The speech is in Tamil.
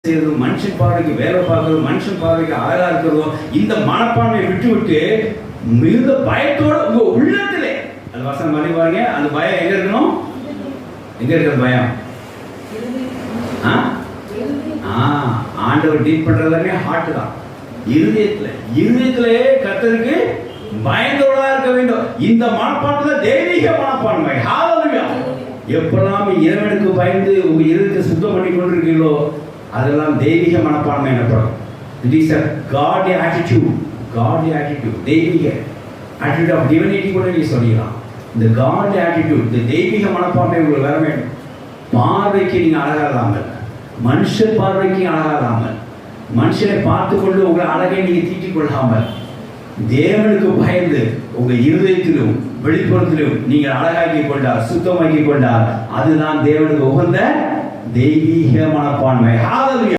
செய்யறது, மனுஷன் பார்வைக்கு வேலை பார்க்கறது, மனுஷன் பார்வைக்கு அழகா இருக்கிறதோ, இந்த மனப்பான்மையை விட்டு மிகுந்த பயத்தோட உங்க உள்ளத்திலே அது வசனம் பண்ணி பாருங்க. அந்த பயம் எங்க இருக்கணும்? எங்க இருக்கிற பயம்? ஆண்டவர் டீல் பண்றதுமே ஹார்ட் தான். இருதயத்திலே கர்த்தருக்கு பயந்தோடா இருக்க வேண்டும். இந்த மனப்பான்மை தெய்வீக மனப்பான்மை. ஹalleluya. எப்பெல்லாம் இறைவனுக்கு பயந்து உங்க இருதயத்தை சுத்தம் பண்ணி கொண்டிருக்கீங்களோ அதெல்லாம் தெய்வீக மனப்பான்மை எனப்படும். It is a godly attitude. தெய்வீக attitude of divinity கூட நீ சொல்லிடலாம். இந்த godly attitude, இந்த தெய்வீக மனப்பான்மை உங்களுக்கு வர வேண்டும். பார்வைக்கு நீங்க அழகா இல்லாமல், மனுஷன் பார்வைக்கு அழகா இல்லாமல், மனுஷனை பார்த்து கொண்டு உங்களை அழகை நீங்க தீட்டிக் கொள்ளாமல், தேவனுக்கு பயந்து உங்க இருதயத்திலும் வெளிப்புறத்திலும் நீங்கள் அழகாக்கி கொண்டார், சுத்தமாக்கி கொண்டார். அதுதான் தேவனுக்கு உகந்த தெய்வீக மனப்பான்மை. ஹalleluya.